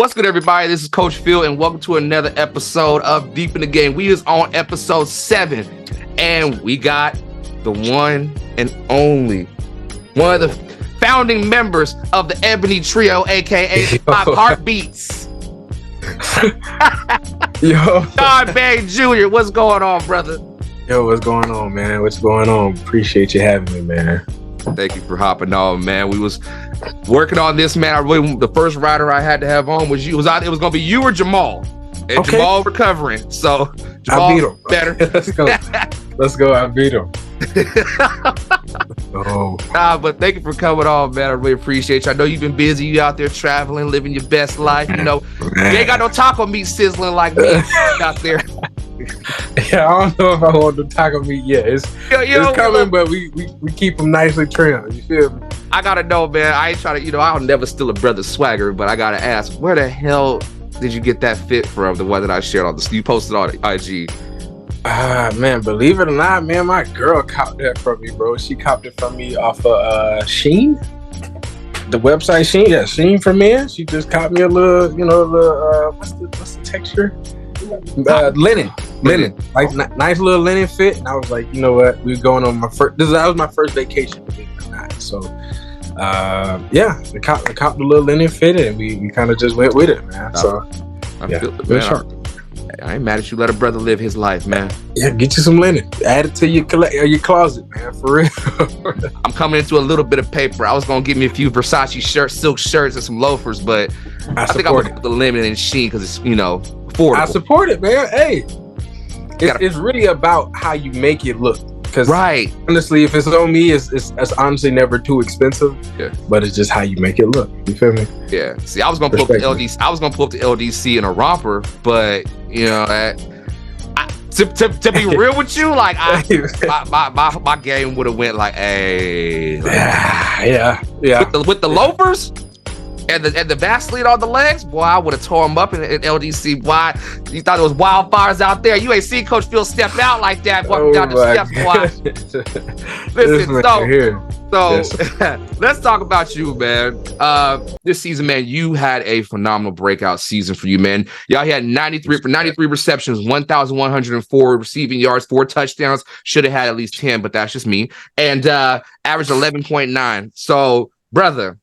What's good, everybody? This is Coach Phil, and welcome to another episode of Deep in the Game. We is on episode 7, and we got the one and only, one of the founding members of the Ebony Trio, aka Five Heartbeats. Yo, Shawn, Bane Jr., what's going on, brother? Yo, what's going on, man? What's going on? Appreciate you having me, man. Thank you for hopping on, man. We was working on this, man. The first rider I had to have on was you. It was gonna be you or Jamal. And okay. Jamal recovering, so Jamal I beat him. Better. Let's go. I beat him. But thank you for coming on, man. I really appreciate you. I know you've been busy. You out there traveling, living your best life. You know, man. You ain't got no taco meat sizzling like me out there. Yeah, I don't know if I want the taco meat yet. It's coming, but we keep them nicely trimmed. You feel me? I gotta know, man. I ain't trying to, I'll never steal a brother's swagger, but I gotta ask, where the hell did you get that fit from? The one that I shared on this, you posted on IG. Man, believe it or not, man, my girl copped that from me, bro. She copped it from me off of Shein, the website Shein. Yeah, Shein for men. She just copped me a little, what's the texture? Linen, like nice little linen fit. And I was like, you know what? We were going on that was my first vacation, believe it or not. So, I copped the little linen fit, and we kind of just went with it, man. So, I feel it, man. I ain't mad at you. Let a brother live his life, man. Yeah, get you some linen. Add it to your closet, man. For real. I'm coming into a little bit of paper. I was gonna give me a few Versace shirts, silk shirts, and some loafers, but I think I'm gonna put the lemon in Shein because it's affordable. I support it, man. Hey, it's really about how you make it look. Because honestly, if it's on me, it's honestly never too expensive. Yeah. But it's just how you make it look. You feel me? Yeah. See, I was gonna pull up the LDC. I was gonna pull up the LDC in a romper, but to be real with you, like my game would have went like, yeah. With the loafers. And the Vaseline on the legs, boy, I would have tore them up in LDC. Why? You thought it was wildfires out there? You ain't seen Coach Phil step out like that, walking down the steps, boy. Listen, let's talk about you, man. This season, man, you had a phenomenal breakout season for you, man. Y'all had 93 receptions, 1,104 receiving yards, 4 touchdowns. Should have had at least 10, but that's just me. And averaged 11.9. So, brother,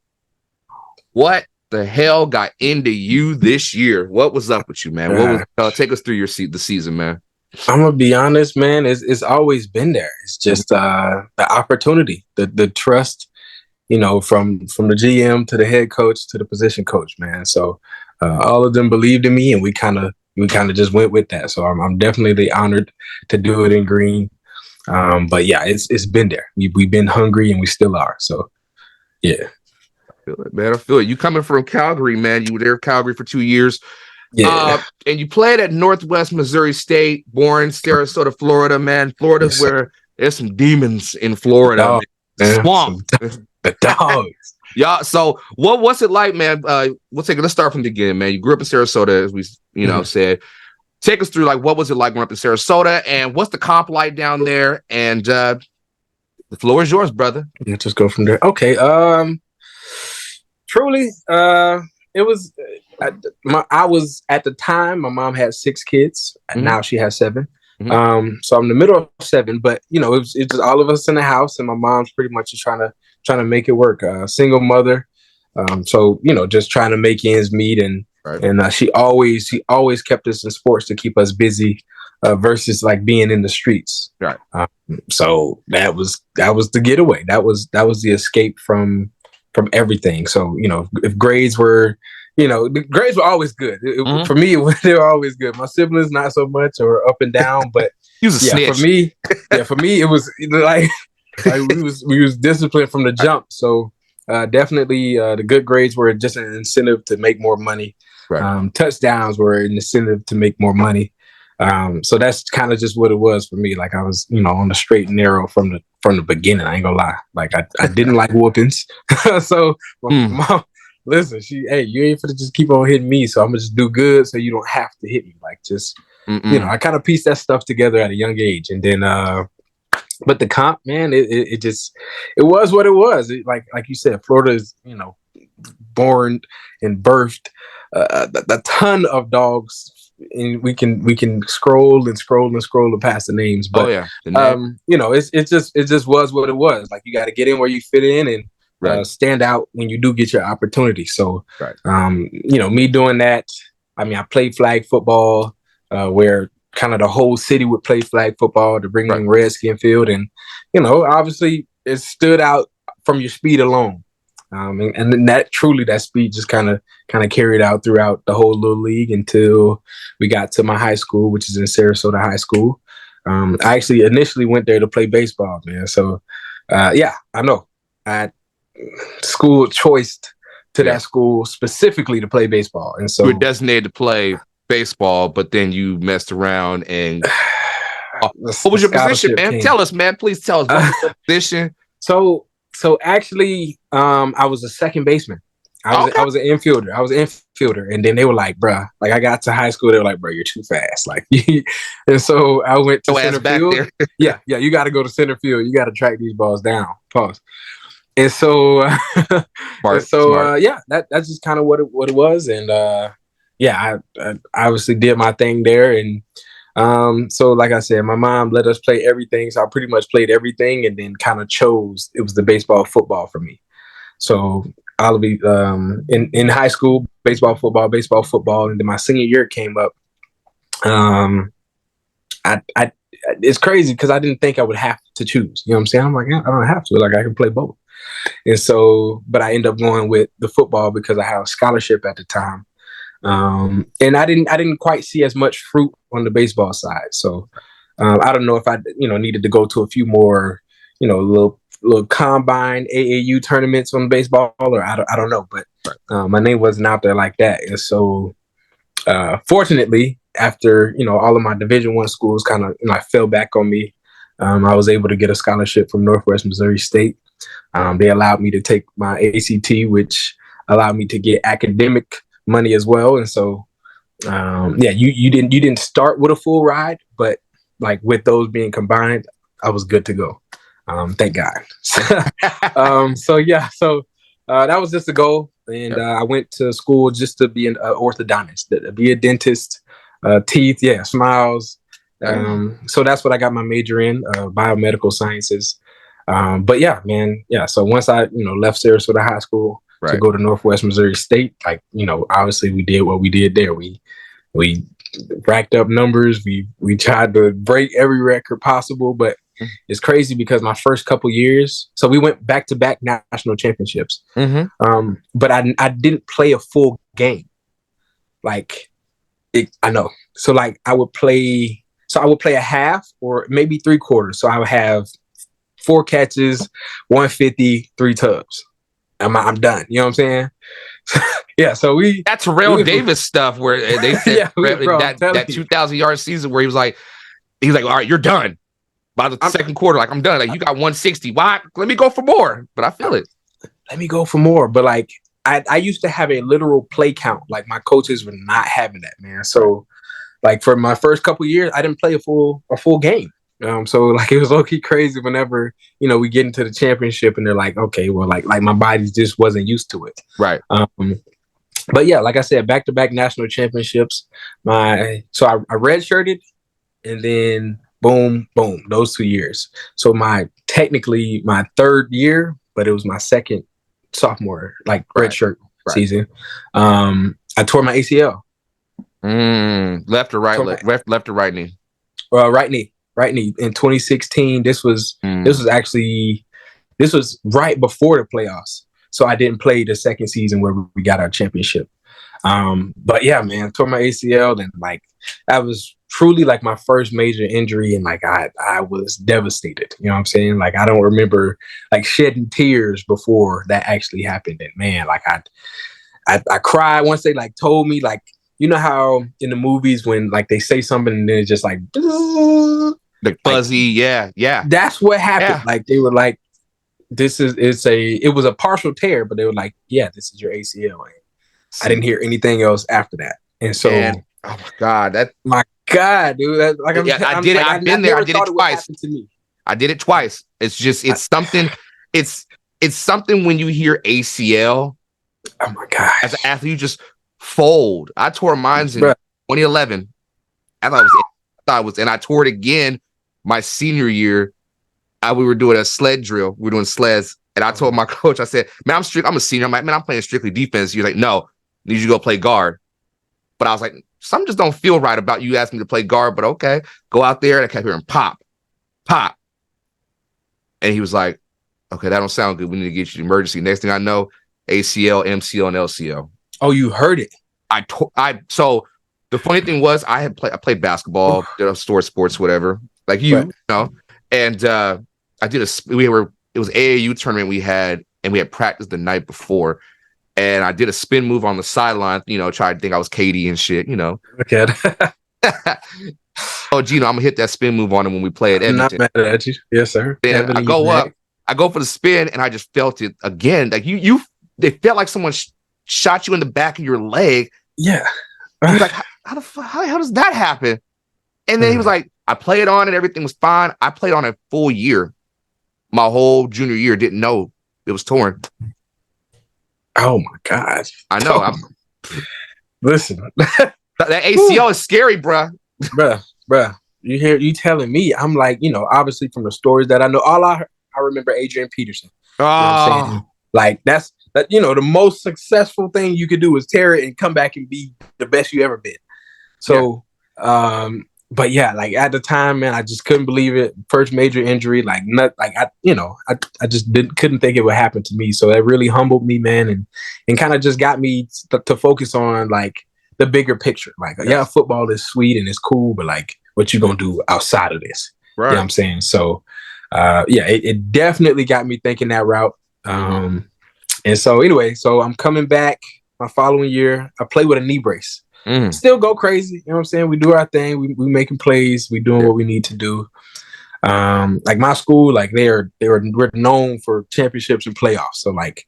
what the hell got into you this year? What was up with you, man? Take us through the season, man. I'm gonna be honest, man. It's always been there. It's just the opportunity, the trust, from the GM to the head coach to the position coach, man. So all of them believed in me, and we kind of just went with that. So I'm definitely honored to do it in green. But yeah, it's been there. We've been hungry, and we still are. So yeah. I feel it. You coming from Calgary, man. You were there in Calgary for 2 years. Yeah. And you played at Northwest Missouri State, born Sarasota, Florida, man. Florida's where there's some demons in Florida. Swamp. The dogs. Yeah. So what's it like, man? Let's start from the beginning, man. You grew up in Sarasota, as we said. Take us through, like, what was it like growing up in Sarasota, and what's the comp like down there? And the floor is yours, brother. Yeah, just go from there. Okay. Truly, it was. I was at the time. My mom had 6 kids, and now she has 7. Mm-hmm. So I'm the middle of 7. But it's just all of us in the house, and my mom's pretty much just trying to make it work. Single mother, so just trying to make ends meet, and she always kept us in sports to keep us busy, versus like being in the streets. Right. So that was the getaway. That was the escape from everything. So, if grades were, the grades were always good. For me, they were always good. My siblings, not so much, or up and down, but snitch. For me, it was like we was disciplined from the jump. So, definitely, the good grades were just an incentive to make more money. Right. Touchdowns were an incentive to make more money. So that's kind of just what it was for me. Like, I was, on the straight and narrow from the beginning. I ain't gonna lie. Like, I didn't like whoopings. So my mom, listen, you ain't finna just keep on hitting me. So I'm gonna just do good so you don't have to hit me. Like, just, I kind of pieced that stuff together at a young age. And then, but the comp, man, it was what it was. Like you said, Florida is, born and birthed a ton of dogs. And we can scroll and scroll and scroll past the names, but it just was what it was. Like, you got to get in where you fit in and stand out when you do get your opportunity. So, me doing that. I mean, I played flag football, where kind of the whole city would play flag football to bring in Redskin field, and obviously it stood out from your speed alone. And then that speed just kind of carried out throughout the whole little league until we got to my high school, which is in Sarasota High School. I actually initially went there to play baseball, man. So, I know I school choiced to that school specifically to play baseball, and so you were designated to play baseball, but then you messed around and. What was your position, man? Tell us, man. Please tell us. What was your position? So actually, I was a second baseman. I was an infielder. And then they were like, bruh, like, I got to high school. They were like, bro, you're too fast. Like, and so I went to center field. yeah. You got to go to center field. You got to track these balls down. Pause. And so, that's just kind of what it was. And I obviously did my thing there. And so like I said, my mom let us play everything. So I pretty much played everything and then kind of chose, it was the baseball, football for me. So I'll be in high school, baseball, football. And then my senior year came up. It's crazy because I didn't think I would have to choose. You know what I'm saying? I'm like, I don't have to. Like, I can play both. And so, but I ended up going with the football because I had a scholarship at the time. And I didn't quite see as much fruit on the baseball side. So I don't know if I needed to go to a few more little combine AAU tournaments on baseball, or I don't know, but my name wasn't out there like that. And so fortunately, after all of my Division I schools kind of fell back on me, I was able to get a scholarship from Northwest Missouri State. They allowed me to take my ACT, which allowed me to get academic money as well. And so you didn't start with a full ride, but like with those being combined, I was good to go. Thank God. So that was just the goal. And I went to school just to be an orthodontist, to be a dentist, teeth, smiles. So that's what I got my major in, biomedical sciences. So once I left Sarasota High School to go to Northwest Missouri State, obviously we did what we did there. We racked up numbers. We tried to break every record possible, but it's crazy because my first couple years, so we went back-to-back national championships. But I didn't play a full game. I know. So I would play a half or maybe 3/4. So I would have 4 catches, 150, 3 tubs. I'm done. You know what I'm saying? So that's Terrell Davis stuff where they said that 2,000-yard season where he was like, all right, you're done. By the second quarter, I'm done. Like, you got 160. Why? Let me go for more. But I feel it. Let me go for more. But I used to have a literal play count. Like, my coaches were not having that, man. So for my first couple of years, I didn't play a full game. So it was low-key crazy whenever, we get into the championship and they're like, okay, well, like my body just wasn't used to it. Right. But yeah, like I said, back-to-back national championships. I redshirted and then boom, those 2 years. So technically my third year, but it was my second sophomore, redshirt season. I tore my ACL. Left or right? Left or right knee? Right knee. Right knee in 2016. This was right before the playoffs. So I didn't play the second season where we got our championship. But yeah, man, tore my ACL, and that was truly my first major injury, and I was devastated. You know what I'm saying? I don't remember shedding tears before that actually happened. And man, I cried once they told me, you know how in the movies when they say something and then it's just fuzzy, yeah. That's what happened. Yeah. They were like, it was a partial tear, but they were like, yeah, this is your ACL. I didn't hear anything else after that. And so, oh my God, dude. I've been there. I did it twice. I did it twice. It's just, it's something. It's something when you hear ACL. Oh my God. As an athlete, you just, fold. I tore mine in 2011. I thought it was, and I tore it again my senior year. We were doing a sled drill. We were doing sleds, and I told my coach, I said, "Man, I'm a senior. I'm like, man, I'm playing strictly defense." He was like, "No, I need you to go play guard." But I was like, "Something just don't feel right about you asking me to play guard." But okay, go out there. And I kept hearing pop, pop, and he was like, "Okay, that don't sound good. We need to get you to emergency." Next thing I know, ACL, MCL, and LCL. Oh, you heard it? So the funny thing was, I played basketball, did sports, whatever, like you know, and I did it was AAU tournament we had, and we had practiced the night before, and I did a spin move on the sideline, tried to think I was Katie and shit, Okay. Oh, Gino, I'm gonna hit that spin move on him when we play at Edmonton. I'm not mad at you. Yes, sir. Then I go up, I go for the spin, and I just felt it again. Like it felt like someone shot you in the back of your leg. Yeah. He was like, how does that happen? And then he was like, I played on it, everything was fine. I played on a full year. My whole junior year, didn't know it was torn. Oh my God. I know. Listen. That ACL is scary, bruh. Bruh. You telling me, I'm like, obviously from the stories that I know, I remember Adrian Peterson. Oh. You know what I'm saying? Like that, the most successful thing you could do is tear it and come back and be the best you ever been. So, but yeah, like at the time, man, I just couldn't believe it. First major injury, I just couldn't think it would happen to me. So that really humbled me, man, and kind of just got me to focus on like the bigger picture. Like, football is sweet and it's cool, but like, what you gonna do outside of this? Right. You know what I'm saying? So, it definitely got me thinking that route. And so anyway, I'm coming back my following year. I play with a knee brace. Still go crazy. You know what I'm saying? We do our thing. We making plays. We doing what we need to do. Like my school, like we're known for championships and playoffs. So like,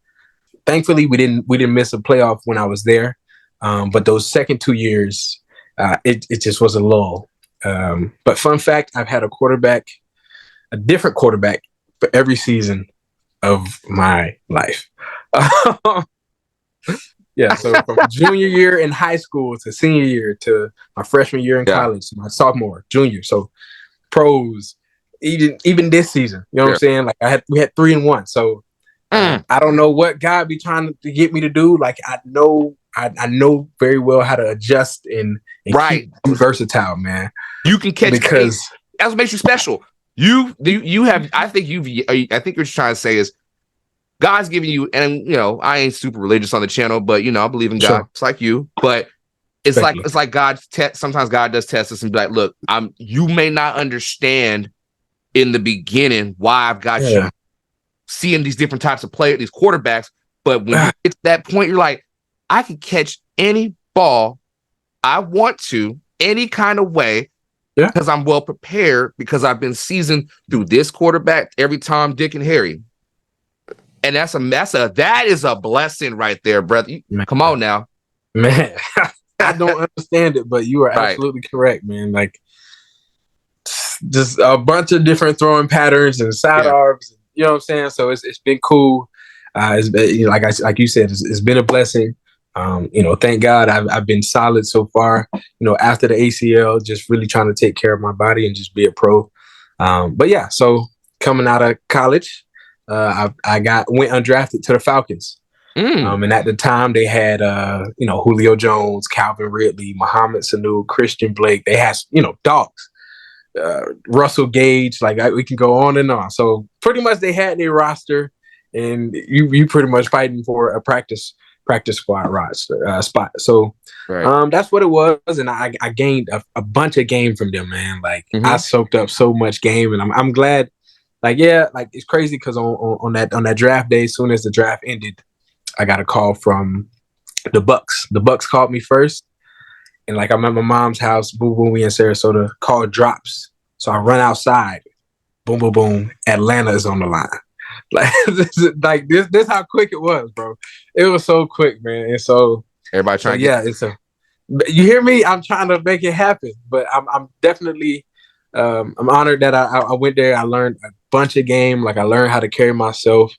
thankfully we didn't miss a playoff when I was there. But those second 2 years, it just was a lull. But fun fact, I've had a different quarterback for every season of my life. Yeah, so from junior year in high school to senior year to my freshman year in college, my sophomore, junior. So pros, even this season, you know what I'm saying? Like we had 3 and 1. So I don't know what God be trying to get me to do. Like I know very well how to adjust and keep versatile, man. You can catch because that's what makes you special. You have. I think you're trying to say is God's giving you, and I ain't super religious on the channel, but I believe in God. It's like you, but it's like God. Sometimes God does test us and be like, look, you may not understand in the beginning why I've got you seeing these different types of players, these quarterbacks, but when you get to that point, you're like, I can catch any ball I want to, any kind of way. Because I'm well prepared, because I've been seasoned through this quarterback, every Tom, Dick, and Harry. And that is a blessing right there, brother. Come on now. Man, I don't understand it, but you are absolutely correct, man. Like just a bunch of different throwing patterns and side arms, you know what I'm saying? So it's been cool. It's been, like you said, it's been a blessing. Thank God I've been solid so far, after the ACL, just really trying to take care of my body and just be a pro. But yeah, so coming out of college, I went undrafted to the Falcons. And at the time they had, Julio Jones, Calvin Ridley, Mohamed Sanu, Christian Blake. They had, dogs, Russell Gage, we can go on and on. So pretty much they had their roster, and you pretty much fighting for a practice squad spot. So that's what it was. And I gained a bunch of game from them, man. Like I soaked up so much game, and I'm glad. It's crazy because on that draft day, as soon as the draft ended, I got a call from the Bucks. The Bucks called me first, and I'm at my mom's house. Boom, boom, we in Sarasota. Call drops, so I run outside. Boom, boom, boom. Atlanta is on the line. This how quick it was, bro. It was so quick, man. And so everybody trying to you hear me? I'm trying to make it happen, but I'm definitely I'm honored that I went there. I learned a bunch of game. I learned how to carry myself,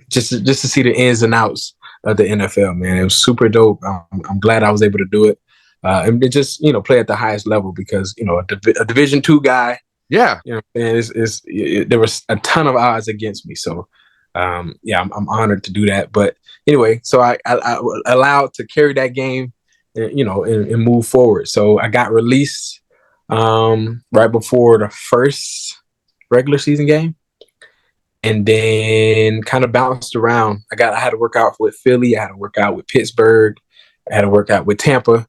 just to see the ins and outs of the NFL, man. It was super dope. I'm glad I was able to do it. And just, play at the highest level because, a Division II guy, yeah, and there was a ton of odds against me. So, I'm honored to do that. But anyway, so I allowed to carry that game, and move forward. So I got released right before the first regular season game, and then kind of bounced around. I had to work out with Philly. I had to work out with Pittsburgh. I had to work out with Tampa.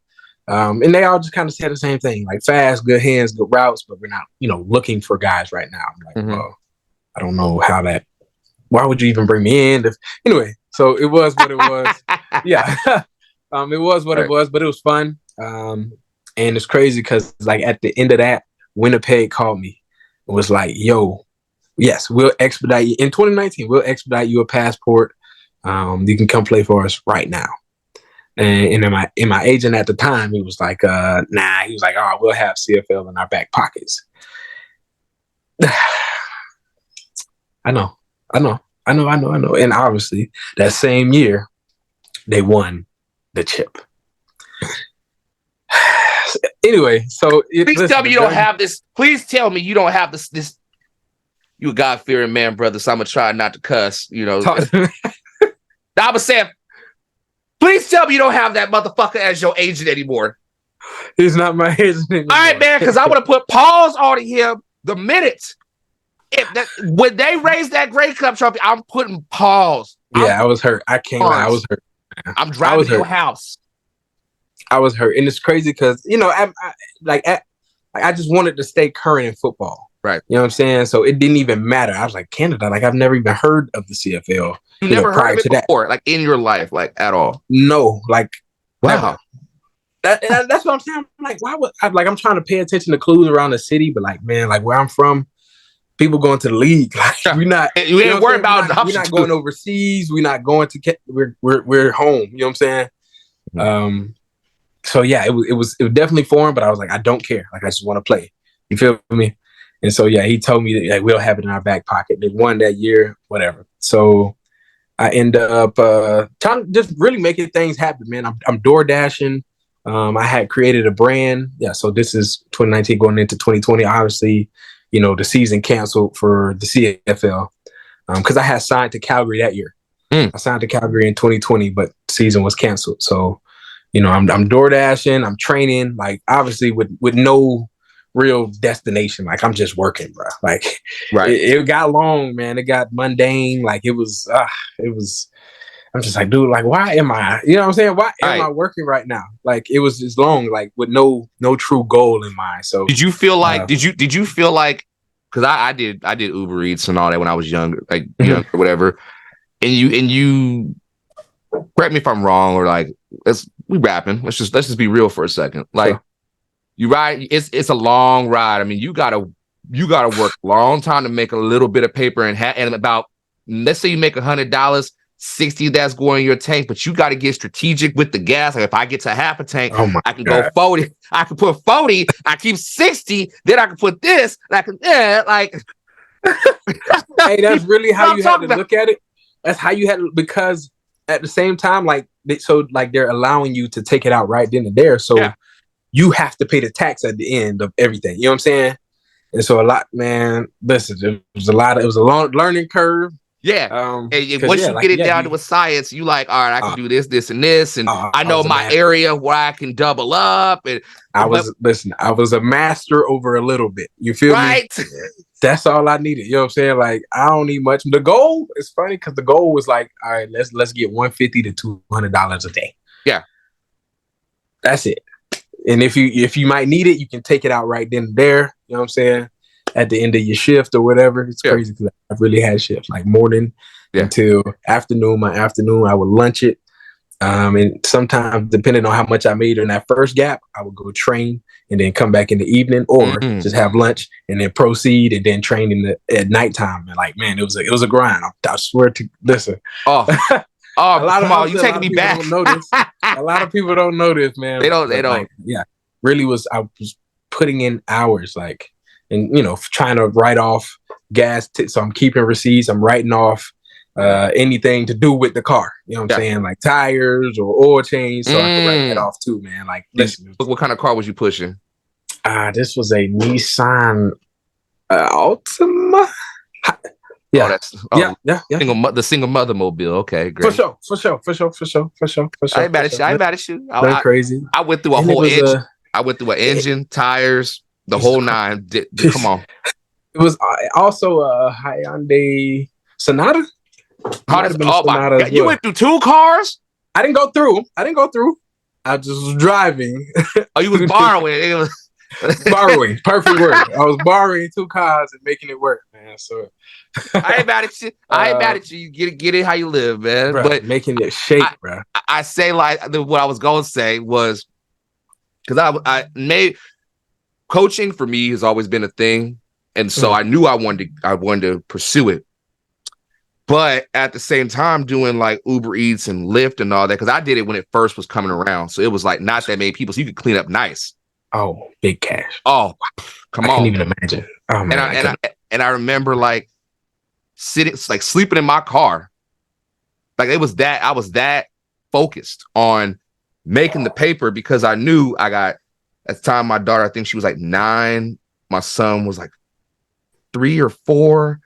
And they all just kind of said the same thing, like fast, good hands, good routes, but we're not, looking for guys right now. I'm like, well, I don't know why would you even bring me in? Anyway, so it was what it was. Yeah. It was what it was, but it was fun. And it's crazy because like at the end of that, Winnipeg called me and was like, yo, yes, we'll expedite you. In 2019, we'll expedite you a passport. You can come play for us right now. And in my agent at the time, he was like, nah. He was like, oh, we'll have CFL in our back pockets. I know. And obviously, that same year, they won the chip. Anyway, so please tell me you don't have this. Please tell me you don't have this. You a God-fearing man, brother. So I'm gonna try not to cuss. I was saying. Please tell me you don't have that motherfucker as your agent anymore. He's not my agent anymore. All right, man, because I want to put pause on him the minute. When they raise that Grey Cup trophy, I'm putting pause. Yeah, I was hurt. I can't lie. I was hurt. I'm driving to your house. I was hurt. And it's crazy because, I just wanted to stay current in football. Right. You know what I'm saying? So it didn't even matter. I was like, Canada, like I've never even heard of the CFL. You never heard of it before, like in your life, like at all? No, like wow. That's what I'm saying. I'm like, why would I'm trying to pay attention to clues around the city, but like, man, like where I'm from, people going to the league. Like we're not. You ain't worried about. We're not going overseas. We're not going to. We're home. You know what I'm saying? Mm-hmm. So yeah, it was definitely foreign, but I was like, I don't care. Like I just want to play. You feel me? And so yeah, he told me that we'll have it in our back pocket. They won that year, whatever. So I end up trying to just really making things happen, man. I'm door dashing. I had created a brand. Yeah, so this is 2019 going into 2020. Obviously, the season canceled for the CFL because I had signed to Calgary that year. I signed to Calgary in 2020, but season was canceled. So, I'm door dashing. I'm training, like obviously with no real destination. Like I'm just working, bro. Like right. It got long, man. It got mundane. Like it was. I'm just like, dude. Like, why am I? You know what I'm saying? Why am I working right now? Like it was just long, like with no true goal in mind. So did you feel like? Did you feel like? Because I did Uber Eats and all that when I was younger, like or whatever. And you correct me if I'm wrong, or like we rapping. Let's just be real for a second. Like. Sure. You ride, it's a long ride. I mean, you gotta work a long time to make a little bit of paper and about, let's say you make $100, 60 that's going in your tank, but you got to get strategic with the gas. Like if I get to half a tank, I can go 40. I can put 40. I keep 60. Then I can put this. And I can Hey, that's really how you had to look at it. That's how you had to, because at the same time, they're allowing you to take it out right then and there. So. Yeah. You have to pay the tax at the end of everything. You know what I'm saying? And so a lot, man, listen, it was a long learning curve. Yeah. And once you get it down to a science, you like, all right, I can do this, this, and this. And I know my area where I can double up. And I was a master over a little bit. You feel me? Right. That's all I needed. You know what I'm saying? Like, I don't need much. The goal is funny because the goal was like, all right, let's get $150 to $200 a day. Yeah. That's it. And if you might need it, you can take it out right then and there. You know what I'm saying? At the end of your shift or whatever. It's crazy because I've really had shifts like morning until afternoon. My afternoon, I would lunch it. And sometimes, depending on how much I made in that first gap, I would go train and then come back in the evening, or just have lunch and then proceed and then train at nighttime. And like, man, it was a grind. I swear to listen. Oh, you taking me back. A lot of people don't know this, man. They don't. Like, yeah, really I was putting in hours, like, and trying to write off gas. So I'm keeping receipts. I'm writing off, anything to do with the car. You know what I'm saying? Like tires or oil change. So I could write that off too, man. Like, listen. What kind of car was you pushing? This was a Nissan Altima. Yeah. The single mother mobile. Okay, great. For sure. I ain't mad at you. That's crazy. I went through a whole engine. I went through an engine, tires, the whole nine. Come on. It was also a Hyundai Sonata. Oh my God. You went through 2 cars? I didn't go through. I just was driving. Oh, you was borrowing. Borrowing. Perfect word. I was borrowing 2 cars and making it work, man. So I ain't mad at you. I ain't mad at you. You get it how you live, man. Bro, but making it shake, bro. I say like what I was going to say was because I made coaching for me has always been a thing, and so I knew I wanted to pursue it. But at the same time, doing like Uber Eats and Lyft and all that, because I did it when it first was coming around, so it was like not that many people, so you could clean up nice. Oh, big cash. Oh, come on. I can't even imagine. Oh, man, and I remember like sleeping in my car. Like I was that focused on making the paper because I knew I got, at the time, my daughter, I think she was like 9. My son was like 3 or 4.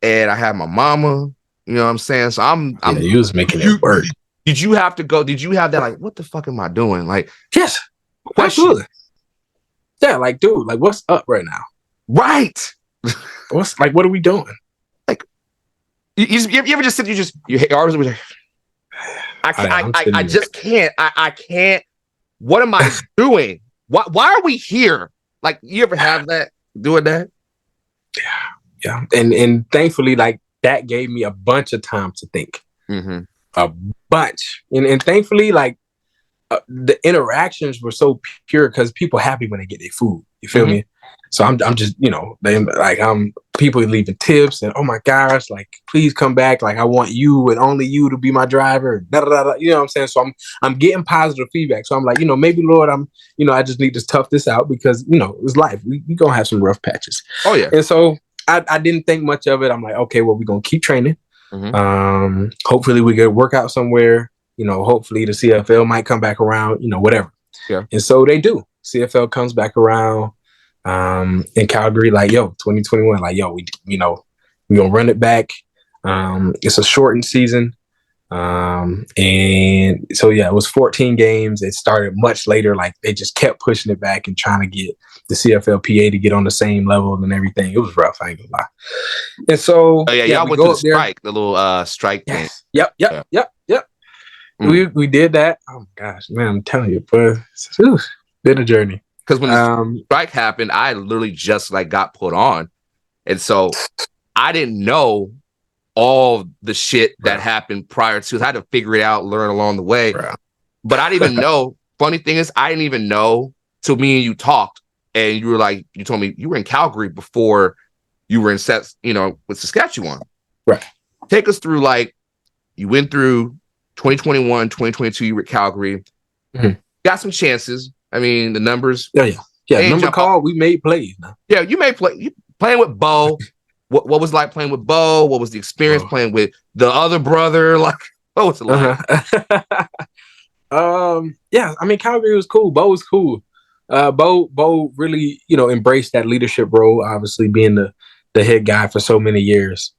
And I had my mama, you know what I'm saying? So you was making it work. Did you have that like, what the fuck am I doing? Like, yes, absolutely. Yeah, like, dude, like, what's up right now? Right. What are we doing? Like, you ever just sit, your arms were like, I just can't. I can't. What am I doing? Why are we here? Like, you ever have that, doing that? Yeah. And thankfully, like, that gave me a bunch of time to think. Mm-hmm. A bunch. And thankfully, like, the interactions were so pure because people happy when they get their food. You feel me? So I'm just, people leaving tips and, oh my gosh, like, please come back. Like, I want you and only you to be my driver. Da, da, da, da. You know what I'm saying? So I'm getting positive feedback. So I'm like, maybe, Lord, I just need to tough this out because, it's life. We gonna have some rough patches. Oh yeah. And so I didn't think much of it. I'm like, okay, well, we're gonna keep training. Hopefully we could work out somewhere. Hopefully the CFL might come back around, whatever. Yeah. And so they do. CFL comes back around in Calgary, like, 2021, like, we gonna run it back. It's a shortened season. And so, it was 14 games. It started much later. Like, they just kept pushing it back and trying to get the CFLPA to get on the same level and everything. It was rough, I ain't gonna lie. And so, y'all went to the strike, the little strike thing. Yep. We did that. Oh my gosh, man, I'm telling you, but been a journey. Because when the strike happened, I literally just like got put on, and so I didn't know all the shit that happened prior to. I had to figure it out, learn along the way. But I didn't even know. Funny thing is, I didn't even know till me and you talked, and you were like, you told me you were in Calgary before you were in with Saskatchewan. Right. Take us through, like, you went through 2021, 2022, you were at Calgary. Got some chances. I mean, the numbers. Yeah. Number call, we made plays now. Yeah, you made playing with Bo. What was it like playing with Bo? What was the experience playing with the other brother? Like, what was it like? I mean, Calgary was cool. Bo was cool. Bo really, embraced that leadership role, obviously being the head guy for so many years.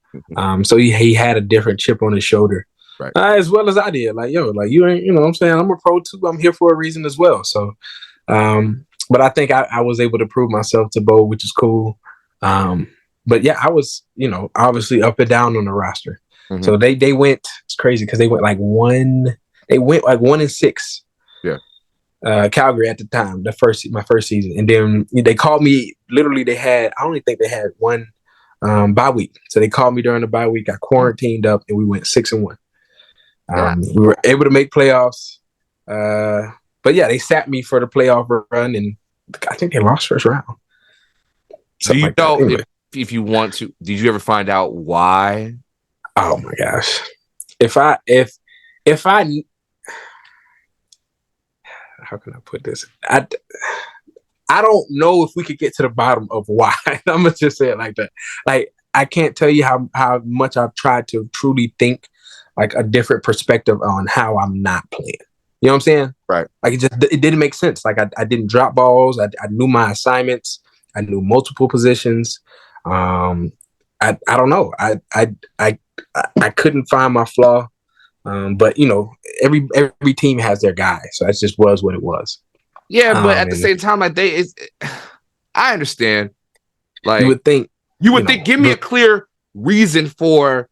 So he had a different chip on his shoulder. Right. As well as I did. Like, you ain't, what I'm saying? I'm a pro too. I'm here for a reason as well. So, but I think I was able to prove myself to Bo, which is cool. But yeah, I was, obviously up and down on the roster. So they went, it's crazy because they went like 1-6. Yeah. Calgary at the time, my first season. And then they called me, literally I only think they had one bye week. So they called me during the bye week, got quarantined up, and we went 6-1. We were able to make playoffs. But yeah, they sat me for the playoff run, and I think they lost first round. Do you know if you want to? Did you ever find out why? Oh my gosh! If I, how can I put this? I don't know if we could get to the bottom of why. I'm gonna just say it like that. Like, I can't tell you how much I've tried to truly think like a different perspective on how I'm not playing. You know what I'm saying? Right. Like it didn't make sense. Like I didn't drop balls. I knew my assignments. I knew multiple positions. I don't know. I couldn't find my flaw. But you know, every team has their guy, so that just was what it was. Yeah, but at the same time, like I understand. Like you would think, give me a clear reason for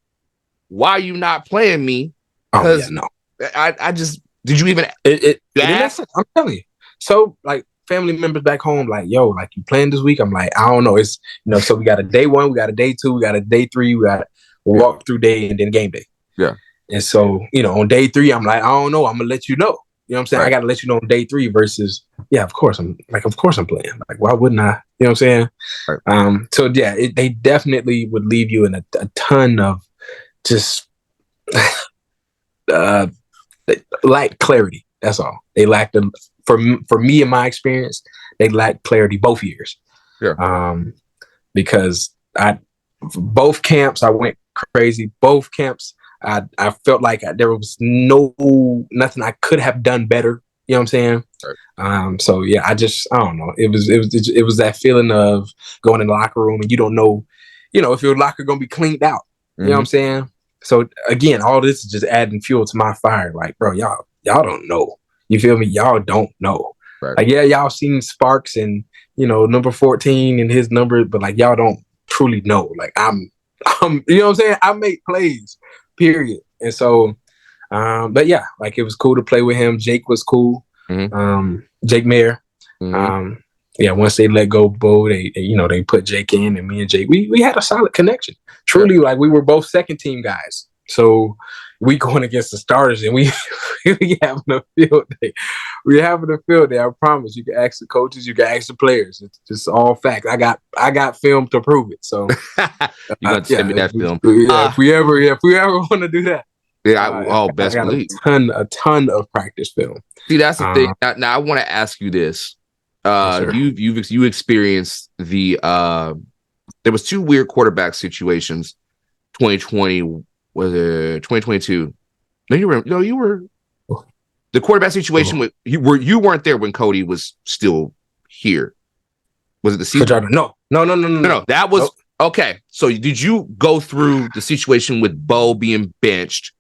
why you not playing me. Because no, I just did you even it I'm telling you. So like family members back home, like, yo, like you playing this week? I'm like, I don't know. It's so we got a day 1, we got a day 2, we got a day 3, we got a walk through day and then game day. Yeah. And so, on day 3, I'm like, I don't know. I'm gonna let you know. You know what I'm saying? Right. I gotta let you know on day 3 versus, of course I'm playing. Like, why wouldn't I? You know what I'm saying? Right. So yeah, they definitely would leave you in a ton of just lack clarity. That's all. They lacked for me in my experience, they lacked clarity both years. Yeah. Because both camps I went crazy. Both camps I felt like there was nothing I could have done better. You know what I'm saying? Right. So yeah, I don't know. It was that feeling of going in the locker room and you don't know, if your locker gonna be cleaned out. Mm-hmm. You know what I'm saying? So again, all this is just adding fuel to my fire. Like, bro, y'all don't know. You feel me? Y'all don't know. Right. Like, yeah, y'all seen Sparks and number 14 and his number, but like y'all don't truly know. Like I'm you know what I'm saying? I make plays. Period. And so, but yeah, like it was cool to play with him. Jake was cool. Mm-hmm. Jake Mayer. Mm-hmm. Yeah, once they let go Bo, they put Jake in, and me and Jake, we had a solid connection. Truly, like we were both second team guys. So we going against the starters, and we having a field day. We're having a field day. I promise. You can ask the coaches, you can ask the players. It's just all facts. I got film to prove it. So you got to send me that film. If we ever want to do that. Yeah. Best believe. A ton of practice film. See, that's the thing. Now I want to ask you this. Sure. You experienced the there was 2 weird quarterback situations. 2020 was it 2022? No, you were the quarterback situation with you weren't there when Cody was still here. Was it the season? No. That was okay. So did you go through the situation with Bo being benched?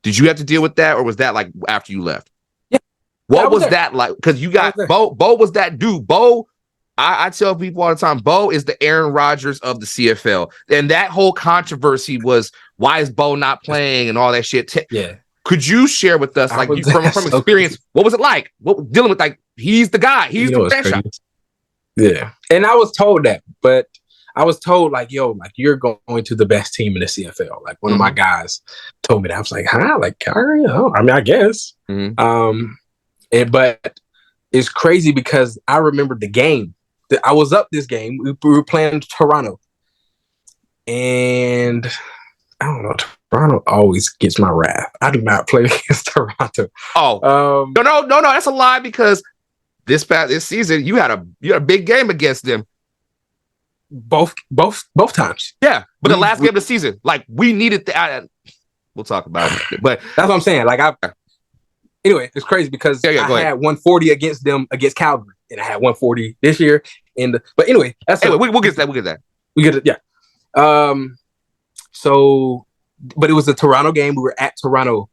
Did you have to deal with that, or was that like after you left? Yeah. What was that like? Because you got Bo. Bo was that dude. Bo, I tell people all the time, Bo is the Aaron Rodgers of the CFL. And that whole controversy was, why is Bo not playing and all that shit? Yeah. Could you share with us, like from experience, what was it like? What dealing with, like, he's the guy, he's the franchise. Yeah. And I was told that, but I was told, like, yo, like, you're going to the best team in the CFL. Like, one of my guys told me that. I was like, huh? Like, I guess. Mm-hmm. But it's crazy because I remember the game. I was up this game. We were playing Toronto. And I don't know. Toronto always gets my wrath. I do not play against Toronto. Oh, no. That's a lie, because this season you had a big game against them. Both times. Yeah, but the last game of the season, like, we needed that. We'll talk about it, but that's what I'm saying. Like, anyway, it's crazy because I had 140 against them against Calgary, and I had 140 this year. But anyway, we'll get that. We get it. Yeah. So, but it was a Toronto game. We were at Toronto.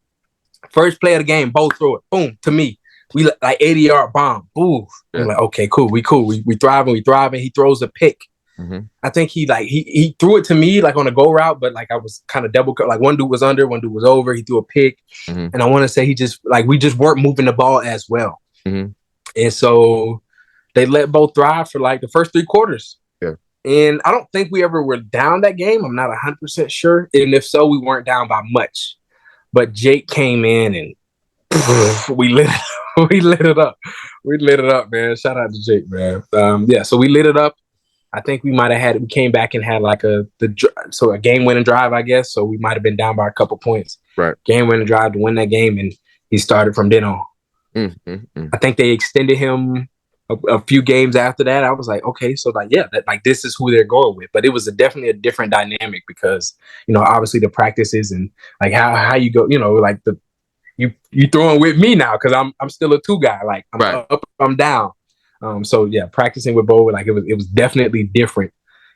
First play of the game, Bo throw it, boom, to me. We like 80-yard bomb. Ooh, yeah. We're like, okay, cool. We thriving. He throws a pick. Mm-hmm. I think he threw it to me like on a go route, but like I was kind of double cut. Like, one dude was under, one dude was over. He threw a pick, and I want to say we just weren't moving the ball as well. Mm-hmm. And so they let Bo thrive for like the first 3 quarters. Yeah. And I don't think we ever were down that game. I'm not 100% sure. And if so, we weren't down by much. But Jake came in and we lit it up. We lit it up, man. Shout out to Jake, man. So we lit it up. I think we came back and had like a game-winning drive, I guess. So we might have been down by a couple points. Right. Game-winning drive to win that game, and he started from then on. I think they extended him a few games after that, I was like, okay, so like, yeah, like this is who they're going with. But it was definitely a different dynamic because, obviously the practices and like how you go, like you throwing with me now because I'm still a two guy. Like I'm up, I'm down. So yeah, practicing with Bo, like it was definitely different,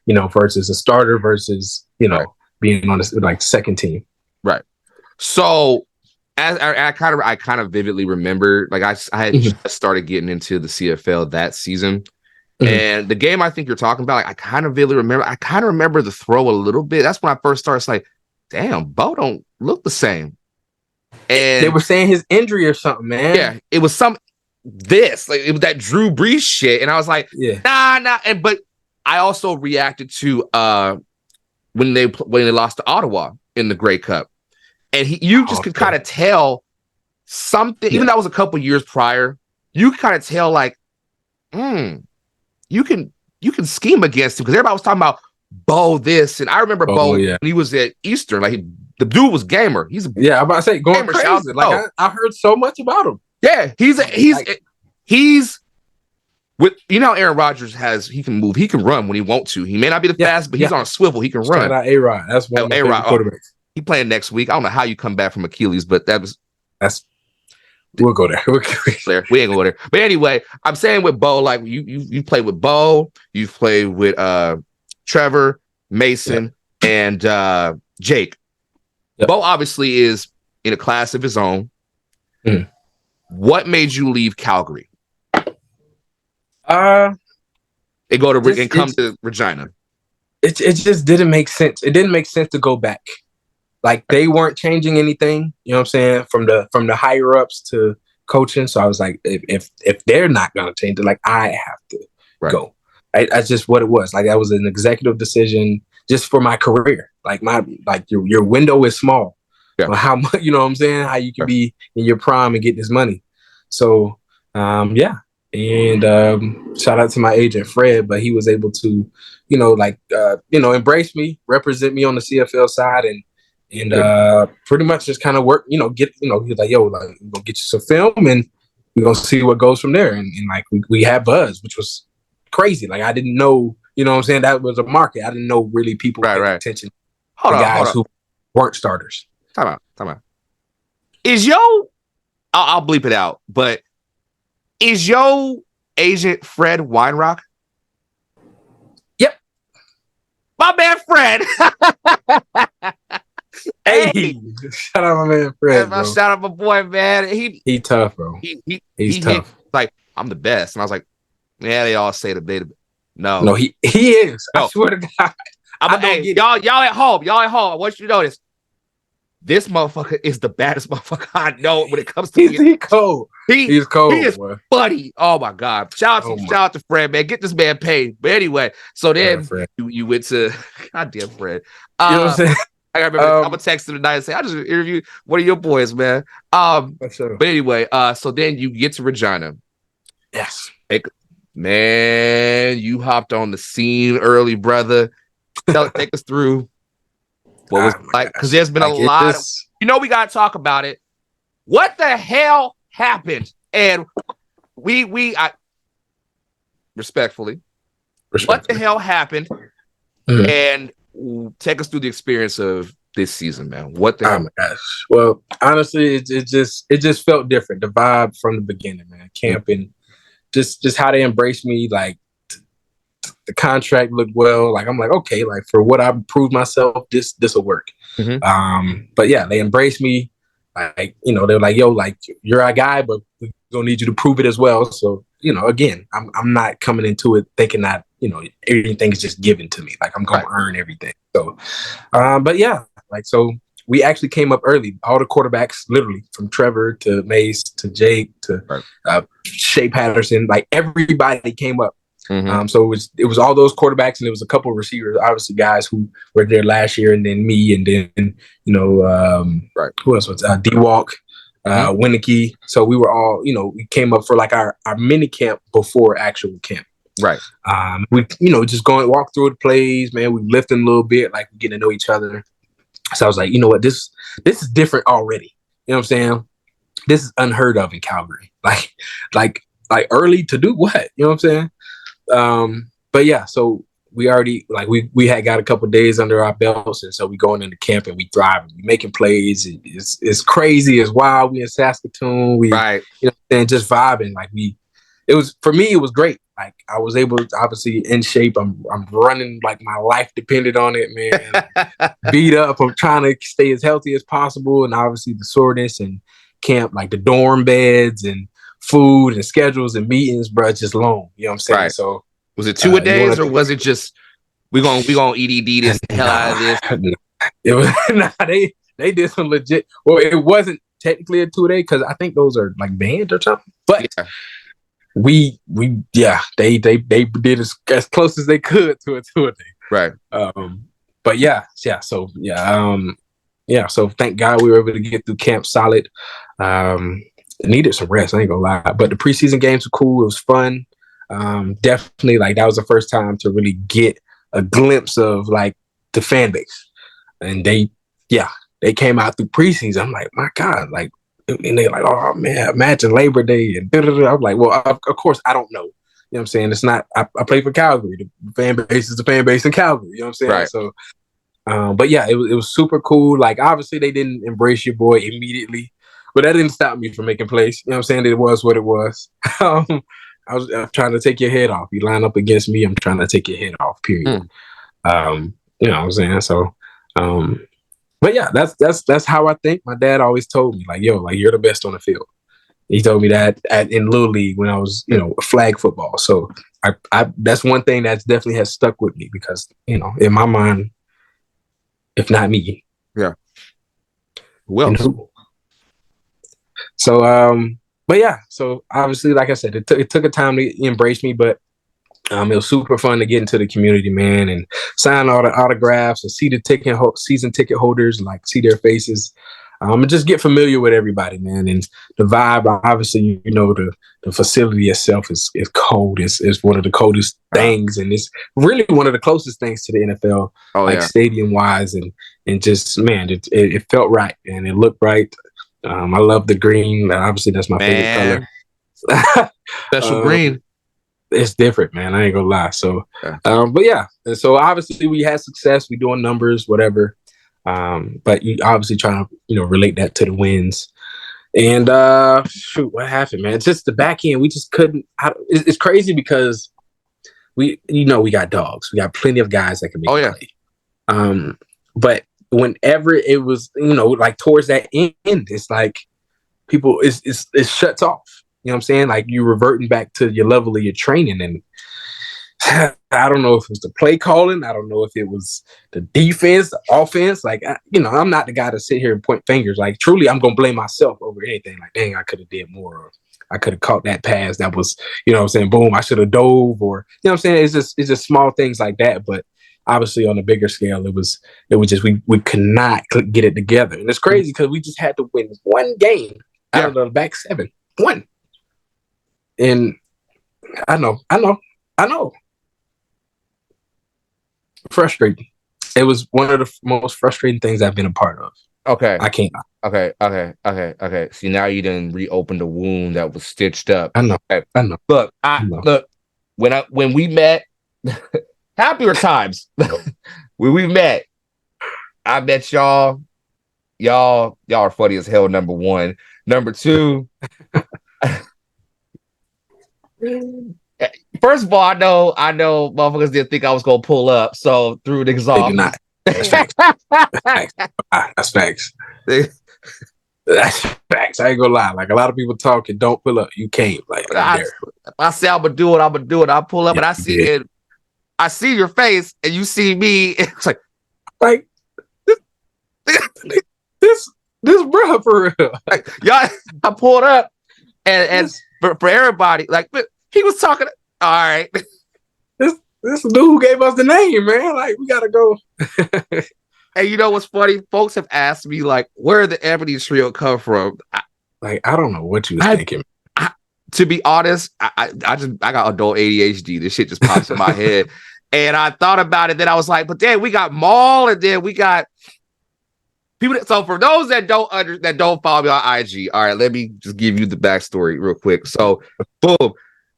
versus a starter versus being on this like second team. Right. So as I kind of vividly remember, like I had just started getting into the CFL that season. And the game I think you're talking about, like, I kind of vividly remember. I kind of remember the throw a little bit. That's when I first started. It's like, damn, Bo don't look the same. And they were saying his injury or something, man. Yeah, it was like it was that Drew Brees shit, and I was like, nah. But I also reacted to when they lost to Ottawa in the Grey Cup, and you just could kind of tell something. Even though that was a couple years prior, you could kind of tell like, you can scheme against him because everybody was talking about Bo this, and I remember Bo when he was at Eastern, like the dude was gamer. I'm about to say going crazy. Like I heard so much about him. Yeah, he's with Aaron Rodgers he can move, he can run when he wants to. He may not be the fast, but he's on a swivel. He can run. A-Rod. That's one of my favorite quarterbacks. He playing next week. I don't know how you come back from Achilles, but we'll go there. We ain't go there. But anyway, I'm saying with Bo, like you play with Bo, you've played with Trevor, Mason, and Jake. Yep. Bo obviously is in a class of his own. What made you leave Calgary? And come to Regina. It just didn't make sense. It didn't make sense to go back. Like they weren't changing anything, you know what I'm saying, from the higher ups to coaching. So I was like, if they're not gonna change it, like I have to go. That's just what it was. Like that was an executive decision just for my career. Like your window is small. Yeah. How much, you know what I'm saying? How you can be in your prime and get this money. So And shout out to my agent Fred, but he was able to, embrace me, represent me on the CFL side, and pretty much just kind of work. He's like, yo, like we're gonna get you some film, and we're gonna see what goes from there. And like we had buzz, which was crazy. Like I didn't know, you know what I'm saying, that was a market. I didn't know really people paying attention to guys who weren't starters. Time out. I'll bleep it out, but is your agent Fred Weinrock? Yep. My man Fred. Hey, shout out my man Fred. Shout out my boy, man. He tough, bro. He's tough. Like, I'm the best. And I was like, yeah, they all say the beta. No, he is. No. I swear to God. Y'all at home. I want you to know this. This motherfucker is the baddest motherfucker I know when it comes to he's cold. He's cold. He is funny. Oh my God. Shout out to Fred, man. Get this man paid. But anyway, so then you went to goddamn Fred. You know what I'm saying? I remember I'm gonna text him tonight and say, I just interviewed one of your boys, man. Sure. But anyway, so then you get to Regina. Yes. Man, you hopped on the scene early, brother. Take us through. What was like? Because there's been a lot of, we got to talk about it. What the hell happened? And respectfully, what the hell happened? And take us through the experience of this season, man. What the hell? Oh my gosh. Well, honestly, it just felt different. The vibe from the beginning, man. Camping, just how they embraced me, like. The contract looked well. Like I'm like, okay, like for what I proved myself, this will work. But yeah, they embraced me. Like, they're like, yo, like you're our guy, but we're gonna need you to prove it as well. So, again, I'm not coming into it thinking that, everything is just given to me. Like I'm gonna earn everything. So but yeah, like so we actually came up early. All the quarterbacks, literally from Trevor to Mace to Jake to Shea Patterson, like everybody came up. So it was all those quarterbacks, and it was a couple of receivers, obviously guys who were there last year, and then me, and then who else was D-Walk, Winnicky. So we were all, we came up for like our mini camp before actual camp. Right. We just walk through the plays, man. We lifting a little bit, like we getting to know each other. So I was like, you know what, this is different already. You know what I'm saying? This is unheard of in Calgary. Like like early to do what? You know what I'm saying? But yeah, so we already like we had got a couple of days under our belts, and so we going into camp and we thriving, we making plays. It's crazy, it's wild. We in Saskatoon, right, and just vibing. Like it was for me, it was great. Like I was able to, obviously in shape. I'm running like my life depended on it, man. Beat up. I'm trying to stay as healthy as possible, and obviously the soreness and camp, like the dorm beds and food and schedules and meetings, bro, it's just long. You know what I'm saying? Right. So was it 2 a days or was it just we gonna EDD this hell out of this? It was they did some legit. Well, it wasn't technically a 2-day because I think those are like banned or something. But yeah. we they did as close as they could to a 2-day. Right. But so thank God we were able to get through camp solid. Needed some rest, I ain't gonna lie. But the preseason games were cool. It was fun. Definitely, like that was the first time to really get a glimpse of like the fan base. And they came out through preseason. I'm like, my God, like, and they're like, oh man, imagine Labor Day and I'm like, well, of course I don't know. You know what I'm saying? It's not. I play for Calgary. The fan base is the fan base in Calgary. You know what I'm saying? Right. So, but yeah, it was super cool. Like obviously they didn't embrace your boy immediately, but that didn't stop me from making plays. You know what I'm saying? It was what it was. I was trying to take your head off. You line up against me, I'm trying to take your head off. Period. You know what I'm saying? So, but yeah, that's how I think. My dad always told me, like, yo, like you're the best on the field. He told me that in Little League when I was, flag football. So I that's one thing that's definitely has stuck with me because, in my mind, if not me, yeah, who? So, but yeah, so obviously, like I said, it took a time to embrace me, but it was super fun to get into the community, man, and sign all the autographs and see the season ticket holders, like see their faces, and just get familiar with everybody, man. And the vibe, obviously, the facility itself is cold. It's one of the coldest things, and it's really one of the closest things to the NFL, stadium wise, and just man, it felt right and it looked right. I love the green. Obviously, that's my favorite color. Special green. It's different, man. I ain't gonna lie. So, but yeah. And so obviously we had success. We doing numbers, whatever. But you obviously trying to, relate that to the wins. And shoot, what happened, man? It's just the back end. We just couldn't. It's crazy because we got dogs. We got plenty of guys that can make play. But whenever it was, like towards that end, it's like people, it shuts off. You know what I'm saying? Like you reverting back to your level of your training. And I don't know if it was the play calling. I don't know if it was the defense, the offense. Like, I'm not the guy to sit here and point fingers. Like truly, I'm going to blame myself over anything. Like, dang, I could have did more. Or I could have caught that pass. That was, what I'm saying? Boom, I should have dove or, what I'm saying? It's just small things like that. But obviously on a bigger scale, it was just, we could not get it together. And it's crazy because we just had to win one game out of the back 7. One. And I know. Frustrating. It was one of the most frustrating things I've been a part of. Okay. I can't. Okay. See, now you didn't reopen the wound that was stitched up. I know. Okay. I know. Look, look. When we met, happier times. When we met, I bet y'all are funny as hell. Number one. Number two. First of all, I know motherfuckers didn't think I was gonna pull up, so through the exhaust. That's facts. That's facts. That's facts. I ain't gonna lie. Like a lot of people talk and don't pull up. You can't. Like I say I'm gonna do it. I pull up and I see it. I see your face and you see me. It's like this bro for real. Like, y'all, I pulled up and for everybody, like he was talking. All right, this dude who gave us the name, man. Like we gotta go. And you know what's funny? Folks have asked me like, where did the Ebony Trio come from? I don't know what you was thinking. To be honest, I got adult ADHD. This shit just pops in my head, and I thought about it. Then I was like, but then we got Maul, and then we got people. So for those that don't follow me on IG, all right, let me just give you the backstory real quick. So, boom,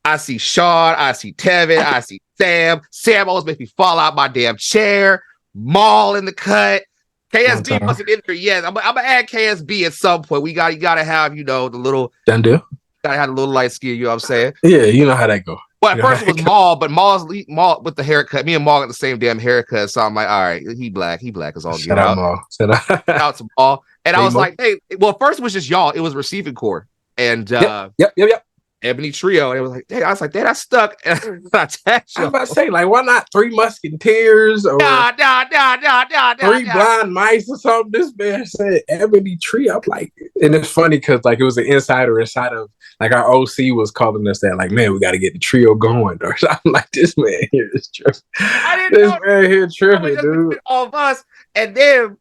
I see Shawn, I see Tevin, I see Sam. Sam always makes me fall out my damn chair. Maul in the cut. KSB wasn't in there yet. I'm gonna add KSB at some point. You gotta have, the little done deal. Gotta have a little light skin, you know what I'm saying? Yeah, you know how that go. Well, at first it was Maul, but Maul with the haircut. Me and Maul got the same damn haircut, so I'm like, all right, he black as all get out. Maul. Shout out to Maul. And I was like, hey, well, first it was just y'all. It was receiving core. And yep. Ebony Trio. And it was like, hey, I was like, damn, I stuck. And I text you. I was about to say, like, why not 3 Musketeers or 3 Blind Mice or something? This man said Ebony Trio. I'm like, and it's funny because like it was an insider inside of like our OC was calling us that, like, man, we got to get the trio going or something. Like, this man here is tripping. This man here tripping, dude. All of us, and then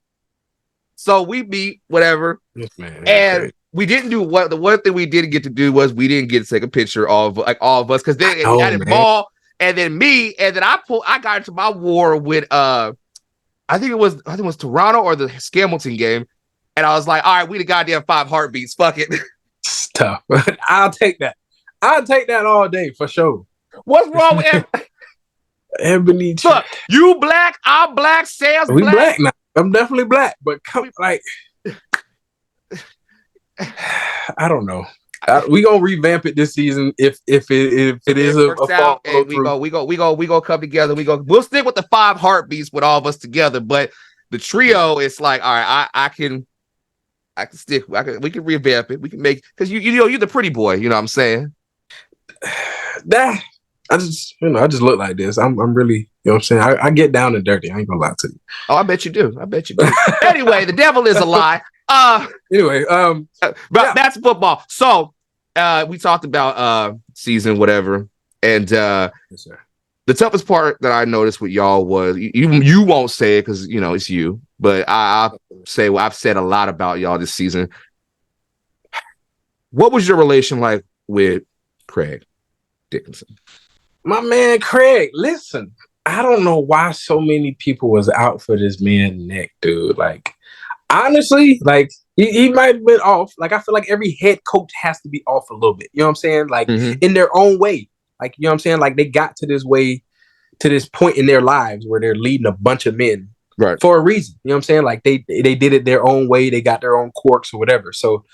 so we beat whatever, man, and. Crazy. We didn't do the one thing we didn't get to do was we didn't get to take a picture of like all of us because then we had Ball and then me and then I got into my war with I think it was Toronto or the Scamilton game and I was like, all right, we the goddamn 5 heartbeats, fuck it. It's tough. I'll take that all day for sure. What's wrong with Ebony? Look, you black, I'm black, Sam's we black now. I'm definitely black, but come like. I don't know. We gonna revamp it this season if it is a fall. And we go come together. We'll stick with the 5 heartbeats with all of us together. But the trio, it's like, all right, I can stick. We can revamp it. We can make because you're the pretty boy. You know what I'm saying? I just look like this. I'm really, you know what I'm saying? I get down and dirty. I ain't gonna lie to you. Oh, I bet you do. Anyway, the devil is a lie. That's football. So we talked about season whatever, and yes, sir. The toughest part that I noticed with y'all was you won't say it because it's you, but I'll say I've said a lot about y'all this season. What was your relation like with Craig Dickinson? My man Craig, listen, I don't know why so many people was out for this man's neck, dude. Like, honestly, like he might have been off. Like, I feel like every head coach has to be off a little bit. You know what I'm saying? Like, in their own way. Like, you know what I'm saying? Like, they got to this point in their lives where they're leading a bunch of men for a reason. You know what I'm saying? Like, they did it their own way. They got their own quirks or whatever. So,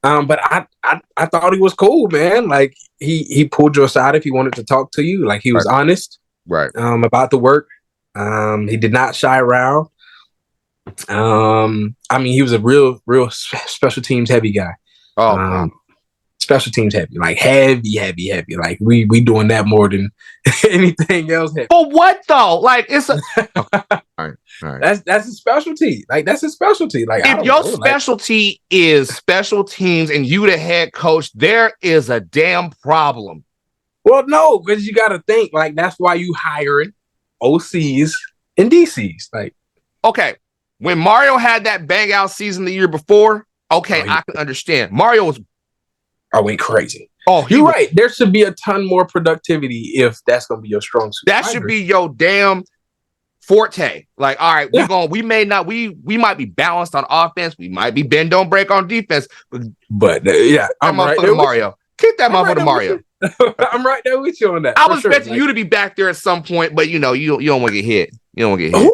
but I thought he was cool, man. Like, he pulled you aside if he wanted to talk to you. Like, he was honest about the work. He did not shy around. I mean, he was a real special teams heavy guy. Special teams heavy, like heavy. Like we doing that more than anything else heavy. But what though? Like it's a all right. That's a specialty. Like that's a specialty. Like if your specialty is special teams and you the head coach, there is a damn problem. Well, no, because you got to think like that's why you hiring OCs and DCs. Like, okay. When Mario had that bang out season the year before, I can understand. Mario went crazy. You're right. There should be a ton more productivity if that's going to be your strong suit. That should be your damn forte. Like, all right, we might be balanced on offense. We might be bend don't break on defense. But I'm right there, Mario. Keep that motherfucker Mario. I'm right there with you on that. I was expecting you to be back there at some point, but you don't want to get hit. You don't want to get hit.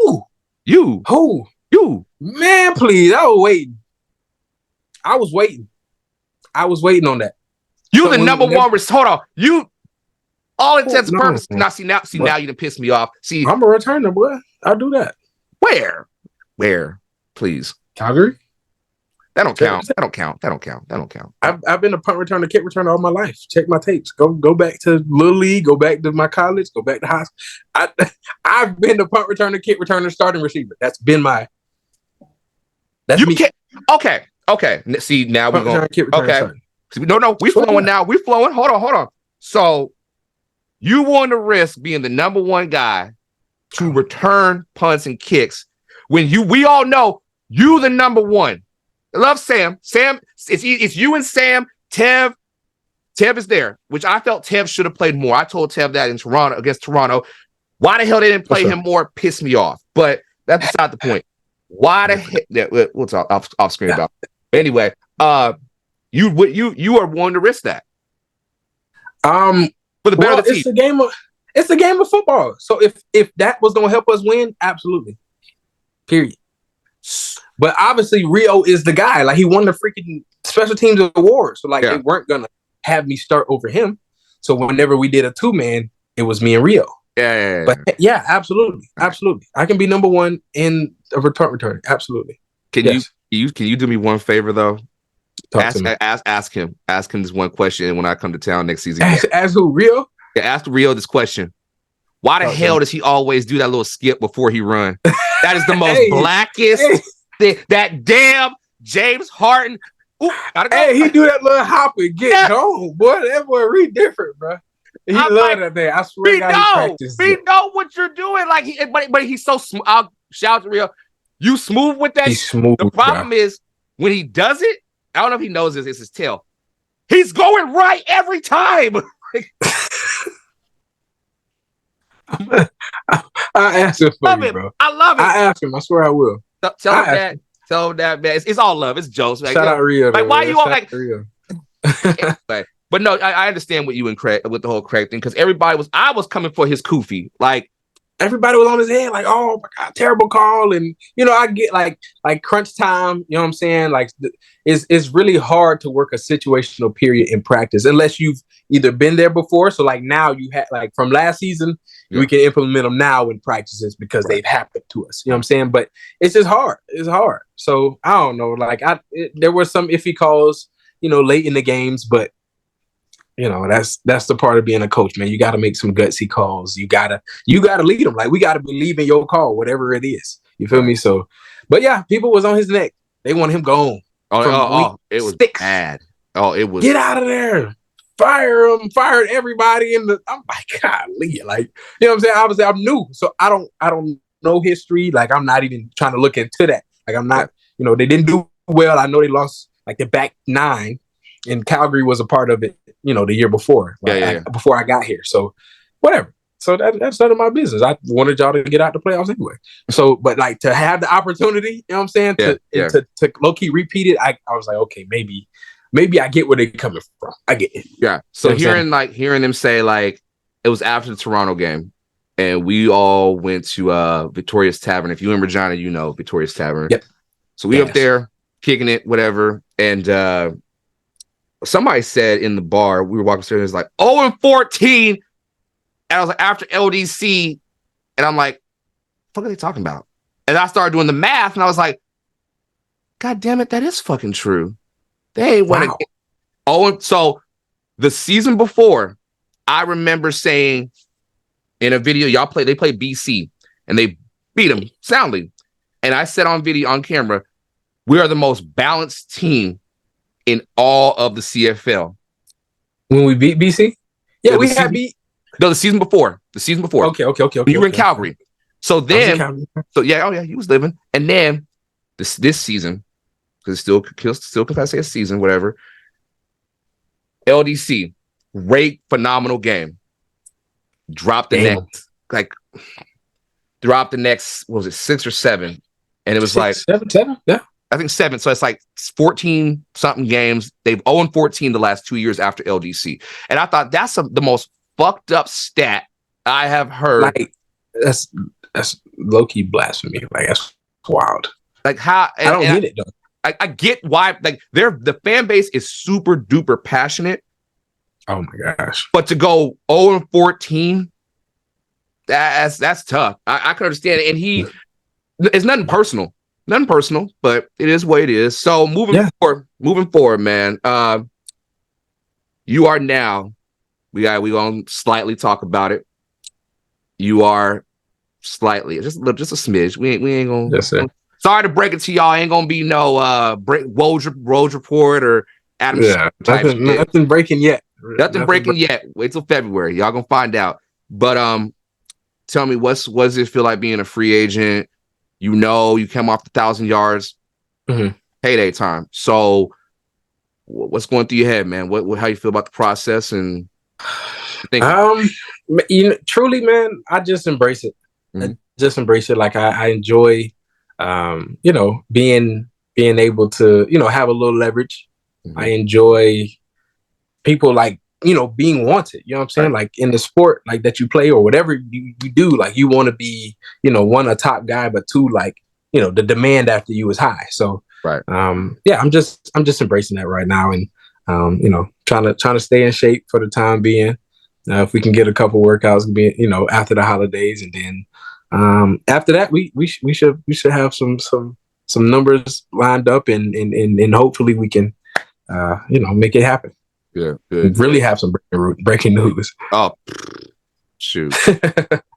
Who? You, man, please. I was waiting on that. You the number one. Hold on. You all intents and purposes. Now you done pissed me off. See, I'm a returner, boy. I'll do that. Where? Please. Calgary. That don't count. I've been a punt returner, kick returner all my life. Check my tapes. Go back to Little League. Go back to my college. Go back to high school. I've been the punt returner, kick returner, starting receiver. That's been my. That's me. Okay. See, now we're going. Okay. No. We flowing now. We flowing. Hold on. So, you want to risk being the number one guy to return punts and kicks when we all know you the number one. I love Sam. Sam, it's you and Sam. Tev is there, which I felt Tev should have played more. I told Tev that against Toronto. Why the hell they didn't play him more? Pissed me off. But that's beside the point. Why the heck? Yeah, we'll talk off screen about it. Anyway, you are willing to risk that. For the better of the team. It's a game of football. So if that was gonna help us win, absolutely. Period. But obviously Rio is the guy. Like, he won the freaking special teams award. So they weren't gonna have me start over him. So whenever we did a 2-man, it was me and Rio. Yeah. But yeah, absolutely. Absolutely. I can be number one in a return. Absolutely. Can you do me one favor though? Ask him this one question when I come to town next season. Ask who, Rio? Yeah, ask Rio this question. Why the hell does he always do that little skip before he run? That is the most blackest thing. That damn James Harden. Ooh, hey, he do that little hop and get home. Boy, that boy read different, bro. He love that thing. I swear to God, he practiced. We know what you're doing. Like, but he's so smooth. I'll shout out to Rio. You smooth with that. He's smooth. The problem is when he does it, I don't know if he knows this. It's his tail. He's going right every time. I ask him for you, bro. I love it. I ask him. I swear I will. Tell him that, man. It's all love. It's jokes. Like, shout out Rio. Like, why you all like Rio? But no, I understand what you and Craig with the whole Craig thing, because I was coming for his Kofi. Like, everybody was on his head, like, oh my God, terrible call. And I get like crunch time, you know what I'm saying? Like, it's really hard to work a situational period in practice unless you've either been there before. So like now you had like from last season, we can implement them now in practices because they've happened to us. You know what I'm saying? But it's just hard. It's hard. So I don't know. Like there were some iffy calls, late in the games, but that's the part of being a coach, man. You got to make some gutsy calls. You gotta lead them. Like, we got to believe in your call, whatever it is. You feel me? So, but yeah, people was on his neck. They want him gone. It was bad. Oh, it was. Get out of there. Fire him. Fired everybody I'm like, golly. Like, you know what I'm saying? Obviously, I'm new, so I don't know history. Like, I'm not even trying to look into that. Like, I'm not. They didn't do well. I know they lost like the back 9. And Calgary was a part of it, the year before. Before I got here. So, whatever. So that's none of my business. I wanted y'all to get out the playoffs anyway. So, but like to have the opportunity, you know what I'm saying, to low key repeat it, I was like, okay, maybe I get where they're coming from. I get it. Yeah. So hearing them say like it was after the Toronto game, and we all went to Victoria's Tavern. If you in Regina, Victoria's Tavern. Yep. So we up there kicking it, whatever, and somebody said in the bar, we were walking upstairs, like 0-14. And I was like, after LDC, and I'm like, what are they talking about? And I started doing the math, and I was like, God damn it, that is fucking true. They ain't want to. Oh, so the season before, I remember saying in a video, they played BC, and they beat them soundly. And I said on video, on camera, we are the most balanced team in all of the CFL. When we beat BC? Yeah, we had beat. No, the season before. Okay. You were in Calgary. So then, you was living. And then this season, because it's still capacity a season, whatever. LDC, great, phenomenal game. Dropped the next, what was it, 6 or 7? And it was like 7, yeah. I think 7. So it's like 14 something games. They've 0-14 the last 2 years after LDC. And I thought that's the most fucked up stat I have heard. Like, that's low key blasphemy. Like, that's wild. Like, how I don't get it though. I get why. Like, the fan base is super duper passionate. Oh my gosh! But to go 0-14, that's tough. I can understand it. And it's nothing personal. Nothing personal, but it is what it is. So moving forward, man. You are now. We gonna slightly talk about it. You are slightly, just a smidge. We ain't gonna. Yes, sir. Sorry to break it to y'all. Ain't gonna be no Woj report or Adam. Yeah, nothing breaking yet. Nothing breaking yet. Wait till February. Y'all gonna find out. But tell me, what does it feel like being a free agent? You came off the 1,000 yards, payday time. So, what's going through your head, man? How you feel about the process and? Truly, man, I just embrace it. I just embrace it. Like I enjoy being able to, have a little leverage. Mm-hmm. I enjoy people like, being wanted, you know what I'm saying? Right. Like in the sport, like that you play or whatever you do, like you want to be, one, a top guy, but two, like, the demand after you is high. So, right. I'm just embracing that right now. And, trying to stay in shape for the time being. If we can get a couple workouts, after the holidays, and then after that, we should have some numbers lined up, and hopefully we can, make it happen. Yeah, good. Really have some breaking news. Oh, shoot!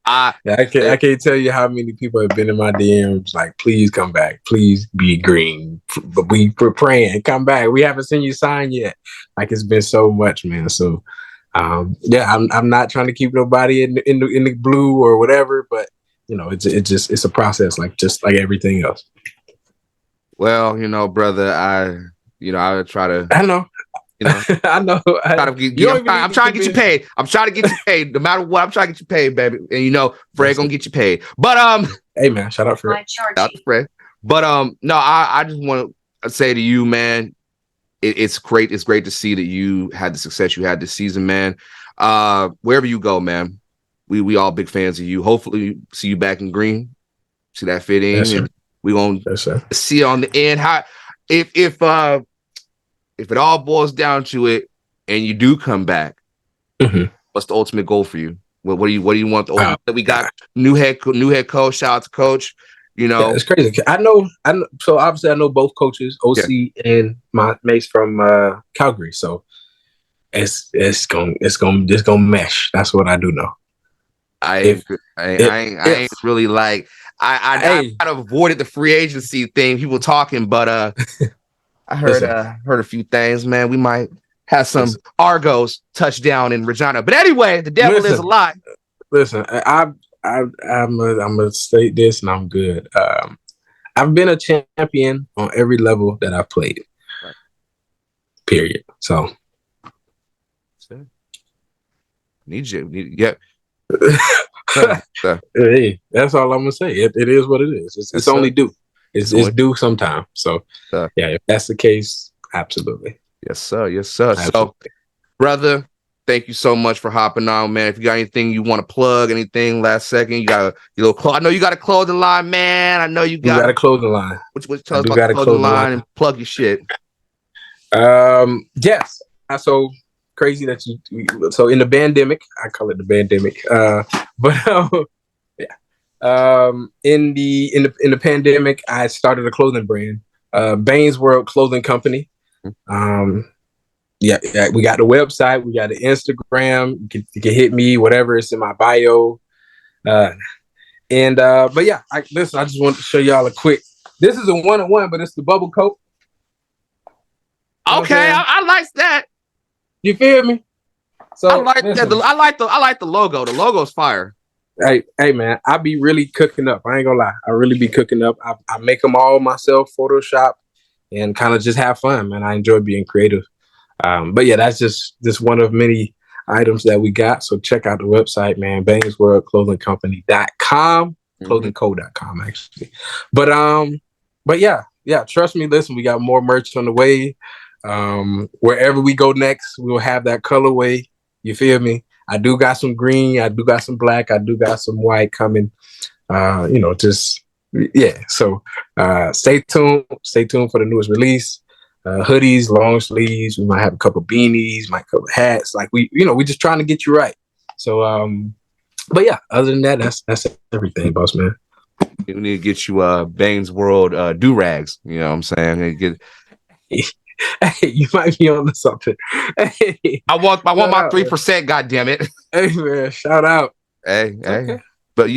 I can't tell you how many people have been in my DMs like, please come back, please be green, but we're praying, come back. We haven't seen you sign yet. Like, it's been so much, man. So, I'm not trying to keep nobody in the blue or whatever, but it's a process, just like everything else. Well, brother, I try to. I know. I know. I'm trying to get you paid. I'm trying to get you paid. No matter what, I'm trying to get you paid, baby. And Fred gonna get you paid. But hey man, shout out Fred. Shout out to Fred. But no, I just want to say to you, man, it's great. It's great to see that you had the success you had this season, man. Wherever you go, man, we all big fans of you. Hopefully, see you back in green. See that fit in. Yes, and we gonna see on the end how if it all boils down to it, and you do come back, mm-hmm. what's the ultimate goal for you? What do you want? We got new head coach. Shout out to coach. Yeah, it's crazy. I know. So obviously, I know both coaches, OC and my mates from Calgary. So it's gonna mesh. That's what I do know. I ain't really like. I kind of avoided the free agency thing. People talking, but I heard a few things, man. We might have some Argos touchdown in Regina. But anyway, the devil is a lot. Listen, I'm gonna state this, and I'm good. I've been a champion on every level that I've played. Right. Period. So yeah. Hey, that's all I'm gonna say. It is what it is. It's only due. It's due sometime. So if that's the case, absolutely. Yes, sir. Absolutely. So, brother, thank you so much for hopping on, man. If you got anything you want to plug, anything last second, you got I know you got a clothing line, man. I know you got a clothing line. Which tell us about the clothing line and plug your shit. Yes. So crazy that so in the pandemic, I call it the pandemic. In the pandemic, I started a clothing brand, Bane's World Clothing Company. We got the website, we got the Instagram. You can hit me, whatever, it's in my bio. But yeah, I just wanted to show y'all a quick. This is a 1-on-1, but it's the bubble coat. Okay, I like that. You feel me? So I like that. I like the logo. The logo's fire. Hey man, I be really cooking up. I ain't gonna lie. I really be cooking up. I make them all myself, Photoshop, and kind of just have fun, man. I enjoy being creative. But yeah, that's just one of many items that we got. So check out the website, man. Bane's World Clothing Company.com, clothingco.com actually. But yeah, trust me. Listen, we got more merch on the way. Wherever we go next, we will have that colorway. You feel me? I do got some green, I do got some black, I do got some white coming. So stay tuned for the newest release. Hoodies, long sleeves, we might have a couple beanies, might couple hats. Like we just trying to get you right. So but yeah, other than that, that's everything, boss man. We need to get you Bane's World do-rags, you know what I'm saying? Hey, you might be on to something. Hey, I want my 3%. God damn it! Hey man, shout out. Hey. But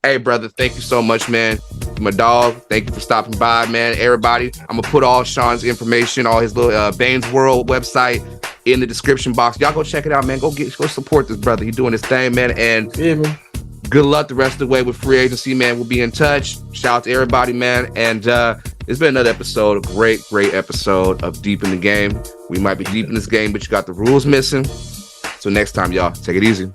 hey brother, thank you so much, man. My dog, thank you for stopping by, man. Everybody, I'm gonna put all Shawn's information, all his little Bane's World website in the description box. Y'all go check it out, man. Go support this brother. He's doing his thing, man. And good luck the rest of the way with free agency, man. We'll be in touch. Shout out to everybody, man. And it's been another episode, a great episode of Deep in the Game. We might be deep in this game, but you got the rules missing. So next time, y'all, take it easy.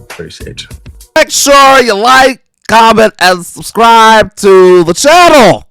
Appreciate you. Make sure you like, comment, and subscribe to the channel.